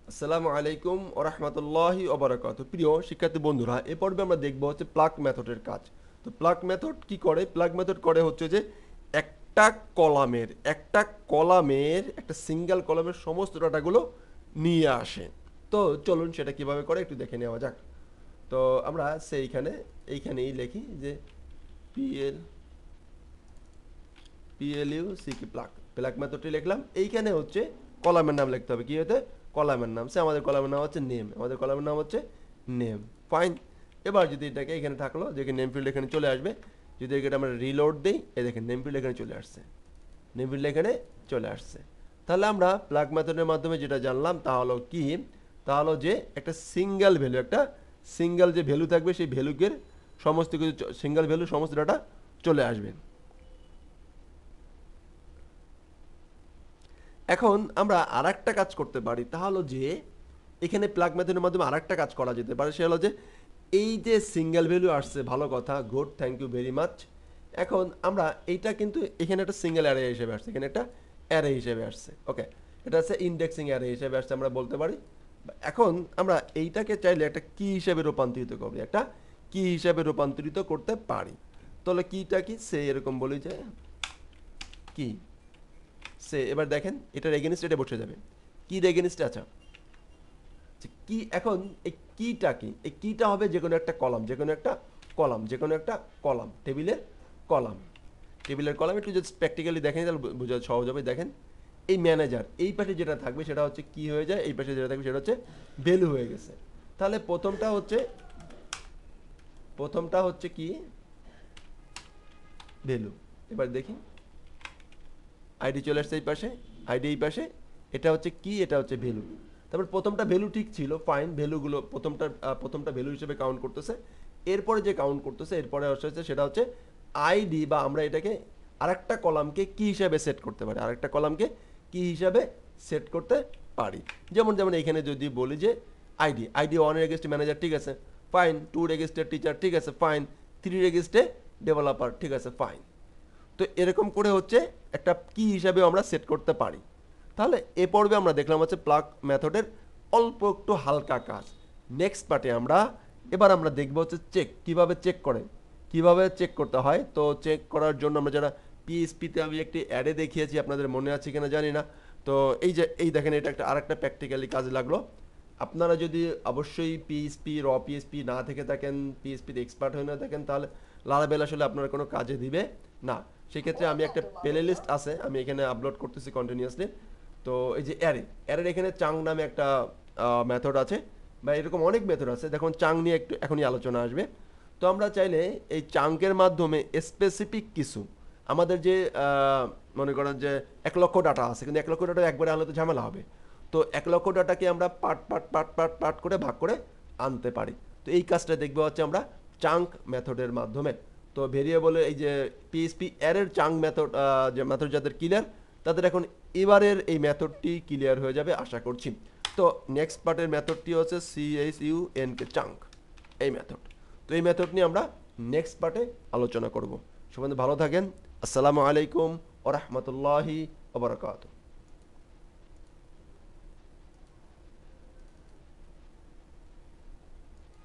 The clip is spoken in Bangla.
আসসালামু আলাইকুম ওয়া রাহমাতুল্লাহি ওয়া বারাকাতুহু। প্রিয় শিক্ষার্থী বন্ধুরা, এ পর্বে আমরা দেখব হচ্ছে প্লাক মেথডের কাজ। তো প্লাক মেথড কি করে? প্লাক মেথড করে হচ্ছে যে একটা কলামের একটা সিঙ্গেল কলামের সমস্ত ডাটাগুলো নিয়ে আসে। তো চলুন সেটা কিভাবে করে একটু দেখে নেওয়া যাক। তো আমরা এইখানেই লিখি যে পিএল পিএলইউসিকি প্লাক প্লাক মেথডটি লিখলাম। এইখানে হচ্ছে কলামের নাম লিখতে হবে। কি হতে? কলামের নাম। সে আমাদের কলামের নাম হচ্ছে নেম। আমাদের কলামের নাম হচ্ছে নেম। ফাইন। এবার যদি এটাকে এখানে থাকলো যে নেম ফিল্ড এখানে চলে আসবে। যদি এটা আমরা রিলোড দিই, এই দেখেন নেম ফিল্ড এখানে চলে আসছে। নেম ফিল্ড এখানে চলে আসছে। তাহলে আমরা প্লাগ মেথডের মাধ্যমে যেটা জানলাম তা হলো কি? তা হলো যে একটা সিঙ্গেল যে ভ্যালু থাকবে সেই ভ্যালুকে সমস্ত কিছু সিঙ্গেল ভ্যালু সমস্ত ডাটা চলে আসবে। এখন আমরা আরেকটা কাজ করতে পারি, তা হলো যে এখানে প্লাগ মেথডের মাধ্যমে আরেকটা কাজ করা যেতে পারে। সে হলো যে এই যে সিঙ্গেল ভ্যালু আসছে, ভালো কথা, good, thank you very much. এখন আমরা এইটা কিন্তু এখানে একটা সিঙ্গেল অ্যারে হিসেবে আসছে, এখানে একটা অ্যারে হিসেবে আসছে। ওকে, এটা হচ্ছে ইন্ডেক্সিং অ্যারে হিসেবে আসছে, আমরা বলতে পারি। এখন আমরা এইটাকে চাইলে একটা কি হিসেবে রূপান্তরিত করব, একটা কি হিসেবে রূপান্তরিত করতে পারি। তাহলে কিটা কি? সে এরকম বলি যে কি সে, এবার দেখেন এটার এগেনিস্ট এটা বসে যাবে। কির এগেনিস্টে? আচ্ছা, কি এখন এই কিটা কি? এই কিটা হবে যে কোনো একটা কলাম, টেবিলের কলাম। একটু যদি প্র্যাকটিক্যালি দেখেন তাহলে বোঝা সহজ হবে। দেখেন এই ম্যানেজার, এই পাশে যেটা থাকবে সেটা হচ্ছে কি হয়ে যায়, এই পাশে যেটা থাকবে সেটা হচ্ছে ভ্যালু হয়ে গেছে। তাহলে প্রথমটা হচ্ছে কি? ভ্যালু। এবার দেখি আইডি চলে আসছে এই পাশে, আইডি এই পাশে, এটা হচ্ছে কি, এটা হচ্ছে ভ্যালু। তারপর প্রথমটা ভ্যালু ঠিক ছিল, ফাইন, ভ্যালুগুলো প্রথমটা ভ্যালু হিসেবে কাউন্ট করতেছে। এরপরে যে কাউন্ট করতেছে এরপরে হচ্ছে সেটা হচ্ছে আইডি, বা আমরা এটাকে আরেকটা কলামকে কি হিসাবে সেট করতে পারি, যেমন এখানে যদি বলি যে আইডি 1 এর এগেইনস্টে ম্যানেজার, ঠিক আছে, ফাইন, 2 এর এগেইনস্টে টিচার, ঠিক আছে, ফাইন, 3 এর এগেইনস্টে ডেভেলপার, ঠিক আছে, ফাইন। তো এরকম করে হচ্ছে একটা কি হিসাবে আমরা সেট করতে পারি। তাহলে এ পর্বে আমরা দেখলাম হচ্ছে প্লাগ মেথডের অল্প একটু হালকা কাজ। নেক্সট পার্টে এবার আমরা দেখব হচ্ছে কিভাবে চেক করতে হয়। তো চেক করার জন্য আমরা যারা পিএইচপিতে আমি একটি অ্যাডে দেখিয়েছি, আপনাদের মনে আছে কিনা জানি না। তো এই দেখেন, এটা আরেকটা প্র্যাকটিক্যালি কাজে লাগলো। আপনারা যদি অবশ্যই পিএইচপি না থেকে থাকেন, পিএইচপিতে এক্সপার্ট হয়ে না থাকেন, তাহলে লারাভেল আসলে আপনার কোনো কাজে দিবে না। সেক্ষেত্রে আমি একটা প্লে লিস্ট আছে, আমি এখানে আপলোড করতেছি কন্টিনিউয়াসলি। তো এই যে অ্যারের এখানে চাং নামে একটা মেথড আছে, বা এরকম অনেক মেথড আছে। দেখুন চাং নিয়ে একটু এখনই আলোচনা আসবে। তো আমরা চাইলে এই চাঙ্কের মাধ্যমে স্পেসিফিক কিছু আমাদের যে মনে করেন যে 1,00,000 ডাটা আছে, কিন্তু 1,00,000 ডাটা একবারে আনলে তো ঝামেলা হবে। তো 1,00,000 ডাটাকে আমরা পার্ট করে ভাগ করে আনতে পারি। তো এই কাজটা দেখবো হচ্ছে আমরা চাঙ্ক মেথডের মাধ্যমে। তো ভেরিয়েবলের এই যে পিএইচপি অ্যারের চাঙ্ক মেথড, যে মেথড যাদের ক্লিয়ার, তাদের এখন এবারের এই মেথডটি ক্লিয়ার হয়ে যাবে আশা করছি। তো নেক্সট পার্টের মেথডটি হচ্ছে CHUNK, চাঙ্ক, এই মেথড। তো এই মেথড নিয়ে আমরা নেক্সট পার্টে আলোচনা করব। সবাই ভালো থাকেন। আসসালামু আলাইকুম ওয়া রাহমাতুল্লাহি ওয়া বারাকাতুহু।